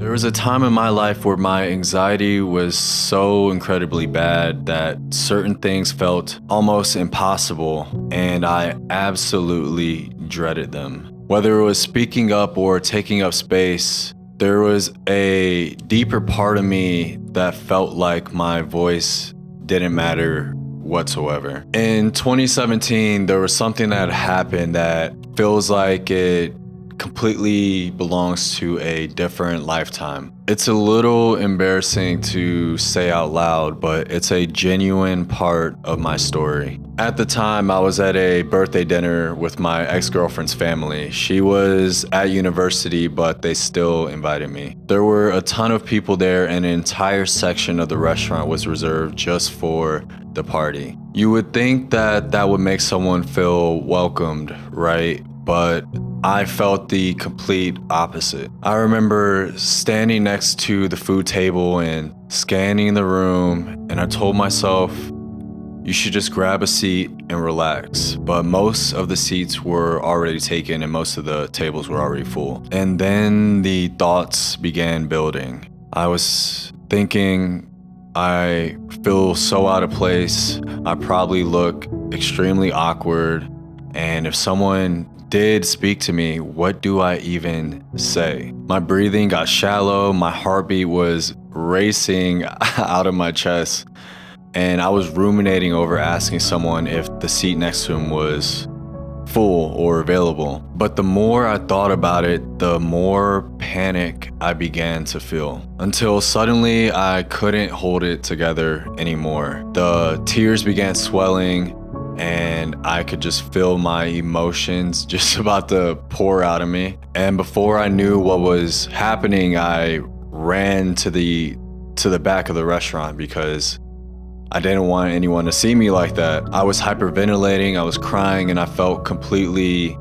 There was a time in my life where my anxiety was so incredibly bad that certain things felt almost impossible, and I absolutely dreaded them. Whether it was speaking up or taking up space, there was a deeper part of me that felt like my voice didn't matter whatsoever. In 2017, there was something that happened that feels like it completely belongs to a different lifetime. It's a little embarrassing to say out loud, but it's a genuine part of my story. At the time, I was at a birthday dinner with my ex-girlfriend's family. She was at university, but they still invited me. There were a ton of people there, and an entire section of the restaurant was reserved just for the party. You would think that that would make someone feel welcomed, right? But I felt the complete opposite. I remember standing next to the food table and scanning the room, and I told myself, you should just grab a seat and relax. But most of the seats were already taken and most of the tables were already full. And then the thoughts began building. I was thinking, I feel so out of place. I probably look extremely awkward. And if someone did speak to me, what do I even say? My breathing got shallow, my heartbeat was racing out of my chest, and I was ruminating over asking someone if the seat next to him was full or available. But the more I thought about it, the more panic I began to feel, until suddenly I couldn't hold it together anymore. The tears began swelling, and I could just feel my emotions just about to pour out of me. And before I knew what was happening, I ran to the back of the restaurant because I didn't want anyone to see me like that. I was hyperventilating, I was crying, and I felt completely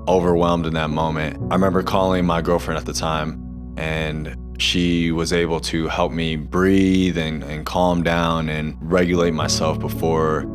overwhelmed in that moment. I remember calling my girlfriend at the time, and she was able to help me breathe and calm down and regulate myself before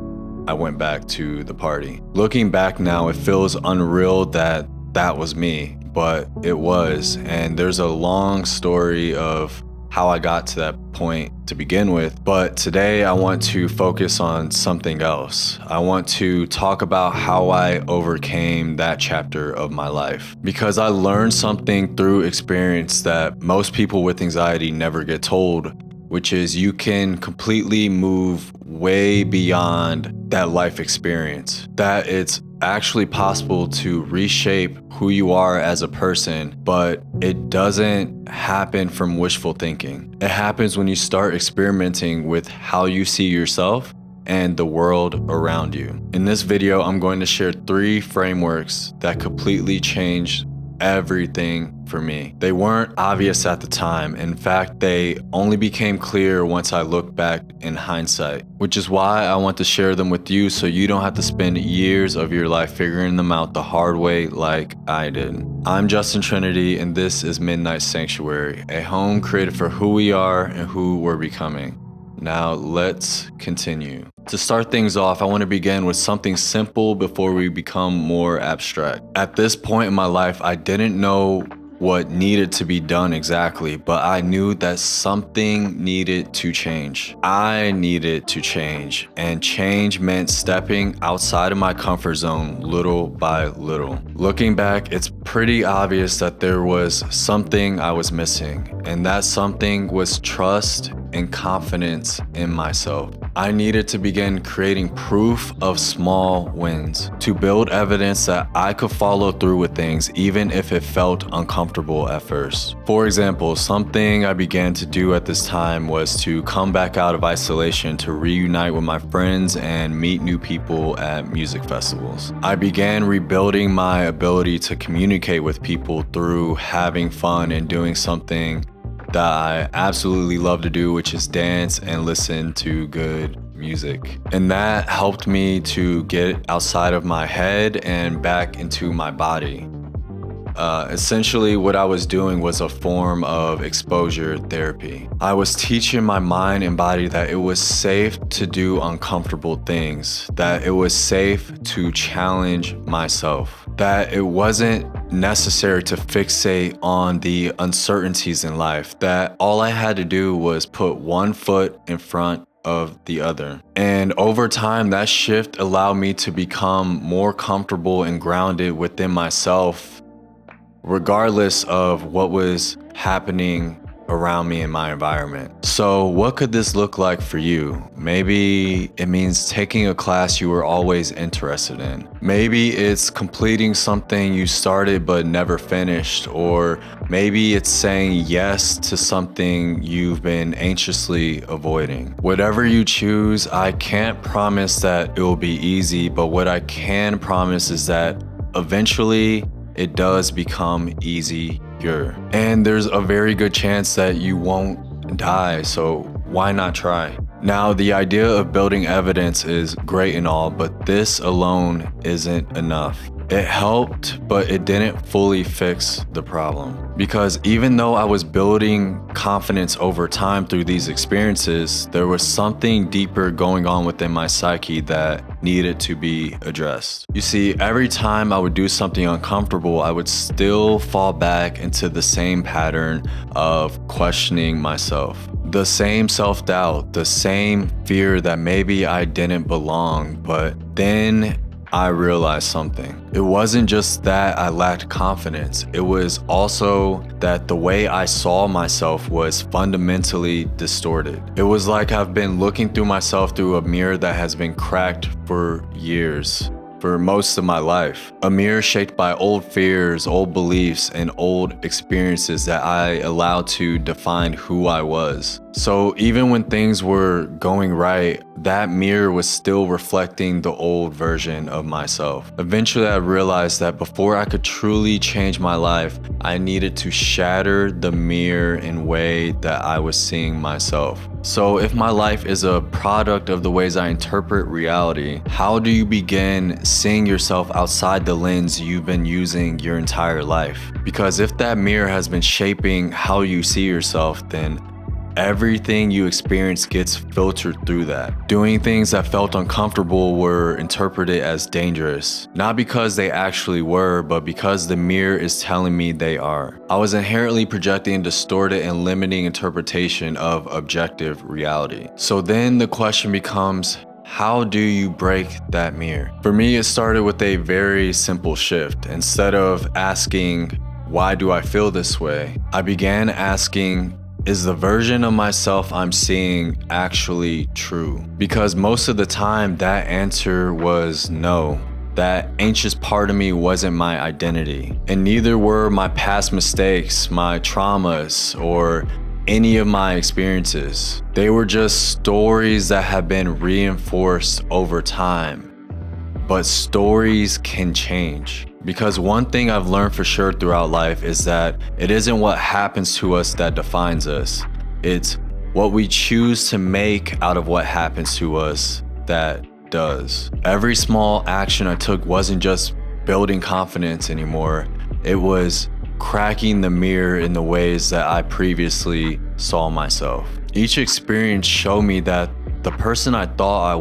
I went back to the party. Looking back now, it feels unreal that that was me, but it was. And there's a long story of how I got to that point to begin with. But today I want to focus on something else. I want to talk about how I overcame that chapter of my life, because I learned something through experience that most people with anxiety never get told, which is you can completely move way beyond that life experience. That it's actually possible to reshape who you are as a person, but it doesn't happen from wishful thinking. It happens when you start experimenting with how you see yourself and the world around you. In this video, I'm going to share 3 frameworks that completely changed everything for me. They weren't obvious at the time. In fact, they only became clear once I look back in hindsight, which is why I want to share them with you so you don't have to spend years of your life figuring them out the hard way like I did. I'm Justin Trinity, and this is Midnight Sanctuary, a home created for who we are and who we're becoming. Now let's continue. To start things off, I want to begin with something simple before we become more abstract. At this point in my life, I didn't know what needed to be done exactly, but I knew that something needed to change. I needed to change, and change meant stepping outside of my comfort zone little by little. Looking back, it's pretty obvious that there was something I was missing, and that something was trust and confidence in myself. I needed to begin creating proof of small wins, to build evidence that I could follow through with things even if it felt uncomfortable at first. For example, something I began to do at this time was to come back out of isolation to reunite with my friends and meet new people at music festivals. I began rebuilding my ability to communicate with people through having fun and doing something that I absolutely love to do, which is dance and listen to good music. And that helped me to get outside of my head and back into my body. Essentially, what I was doing was a form of exposure therapy. I was teaching my mind and body that it was safe to do uncomfortable things, that it was safe to challenge myself, that it wasn't necessary to fixate on the uncertainties in life, that all I had to do was put one foot in front of the other. And over time, that shift allowed me to become more comfortable and grounded within myself, regardless of what was happening around me in my environment. So what could this look like for you? Maybe it means taking a class you were always interested in. Maybe it's completing something you started but never finished, or maybe it's saying yes to something you've been anxiously avoiding. Whatever you choose, I can't promise that it will be easy, but what I can promise is that eventually it does become easier. And there's a very good chance that you won't die, so why not try? Now, the idea of building evidence is great and all, but this alone isn't enough. It helped, but it didn't fully fix the problem. Because even though I was building confidence over time through these experiences, there was something deeper going on within my psyche that needed to be addressed. You see, every time I would do something uncomfortable, I would still fall back into the same pattern of questioning myself. The same self-doubt, the same fear that maybe I didn't belong, but then I realized something. It wasn't just that I lacked confidence. It was also that the way I saw myself was fundamentally distorted. It was like I've been looking through myself through a mirror that has been cracked for years. For most of my life. A mirror shaped by old fears, old beliefs, and old experiences that I allowed to define who I was. So even when things were going right, that mirror was still reflecting the old version of myself. Eventually, I realized that before I could truly change my life, I needed to shatter the mirror in a way that I was seeing myself. So if my life is a product of the ways I interpret reality, how do you begin seeing yourself outside the lens you've been using your entire life? Because if that mirror has been shaping how you see yourself, then everything you experience gets filtered through that. Doing things that felt uncomfortable were interpreted as dangerous, not because they actually were, but because the mirror is telling me they are. I was inherently projecting a distorted and limiting interpretation of objective reality. So then the question becomes, how do you break that mirror? For me, it started with a very simple shift. Instead of asking, why do I feel this way? I began asking, is the version of myself I'm seeing actually true? Because most of the time that answer was no. That anxious part of me wasn't my identity. And neither were my past mistakes, my traumas, or any of my experiences. They were just stories that have been reinforced over time. But stories can change. Because one thing I've learned for sure throughout life is that it isn't what happens to us that defines us. It's what we choose to make out of what happens to us that does. Every small action I took wasn't just building confidence anymore. It was cracking the mirror in the ways that I previously saw myself. Each experience showed me that the person I thought I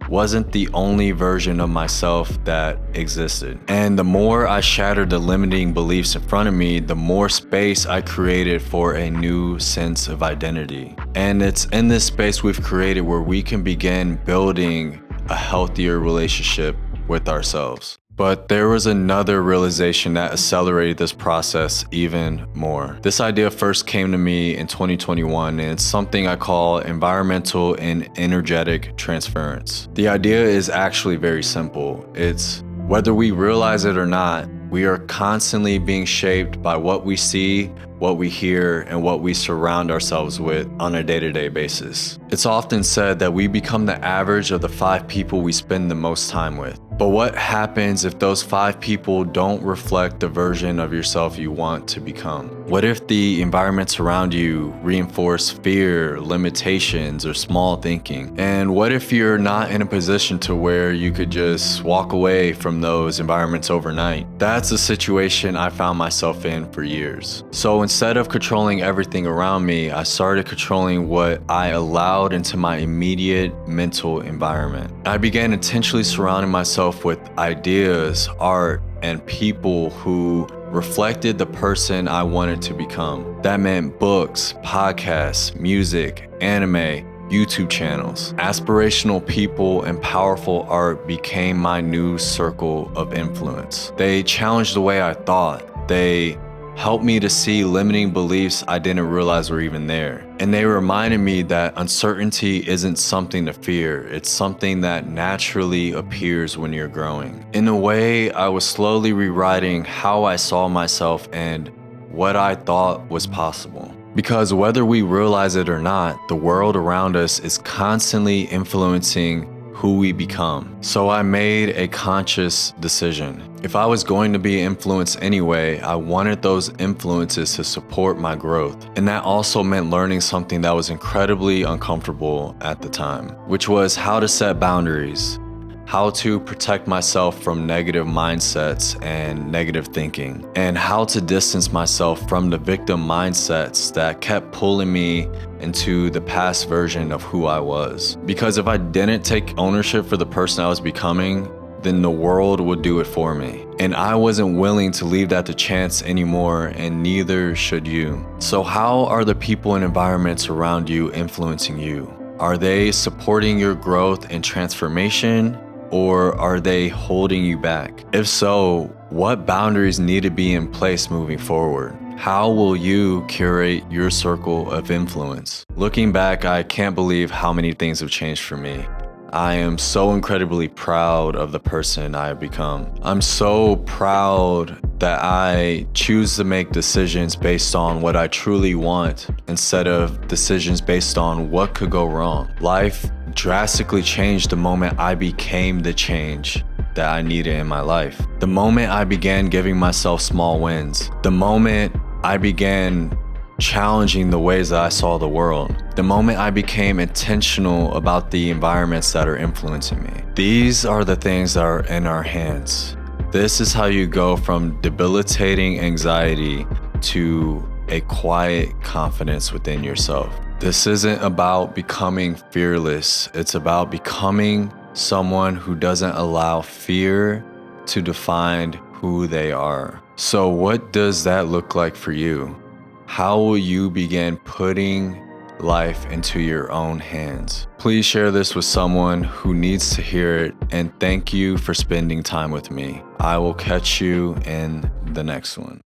wasn't the only version of myself that existed. And the more I shattered the limiting beliefs in front of me, the more space I created for a new sense of identity. And it's in this space we've created where we can begin building a healthier relationship with ourselves. But there was another realization that accelerated this process even more. This idea first came to me in 2021, and it's something I call environmental and energetic transference. The idea is actually very simple. It's whether we realize it or not, we are constantly being shaped by what we see, what we hear, and what we surround ourselves with on a day-to-day basis. It's often said that we become the average of the 5 people we spend the most time with. But what happens if those 5 people don't reflect the version of yourself you want to become? What if the environments around you reinforce fear, limitations, or small thinking? And what if you're not in a position to where you could just walk away from those environments overnight? That's a situation I found myself in for years. So instead of controlling everything around me, I started controlling what I allowed into my immediate mental environment. I began intentionally surrounding myself with ideas, art, and people who reflected the person I wanted to become. That meant books, podcasts, music, anime, YouTube channels. Aspirational people and powerful art became my new circle of influence. They challenged the way I thought. They helped me to see limiting beliefs I didn't realize were even there. And they reminded me that uncertainty isn't something to fear, it's something that naturally appears when you're growing. In a way, I was slowly rewriting how I saw myself and what I thought was possible. Because whether we realize it or not, the world around us is constantly influencing who we become. So I made a conscious decision. If I was going to be influenced anyway, I wanted those influences to support my growth. And that also meant learning something that was incredibly uncomfortable at the time, which was how to set boundaries, how to protect myself from negative mindsets and negative thinking, and how to distance myself from the victim mindsets that kept pulling me into the past version of who I was. Because if I didn't take ownership for the person I was becoming, then the world would do it for me. And I wasn't willing to leave that to chance anymore, and neither should you. So how are the people and environments around you influencing you? Are they supporting your growth and transformation, or are they holding you back? If so, what boundaries need to be in place moving forward? How will you curate your circle of influence? Looking back, I can't believe how many things have changed for me. I am so incredibly proud of the person I have become. I'm so proud that I choose to make decisions based on what I truly want instead of decisions based on what could go wrong. Life drastically changed the moment I became the change that I needed in my life. The moment I began giving myself small wins. The moment I began challenging the ways that I saw the world. The moment I became intentional about the environments that are influencing me. These are the things that are in our hands. This is how you go from debilitating anxiety to a quiet confidence within yourself. This isn't about becoming fearless. It's about becoming someone who doesn't allow fear to define who they are. So what does that look like for you? How will you begin putting life into your own hands? Please share this with someone who needs to hear it, and thank you for spending time with me. I will catch you in the next one.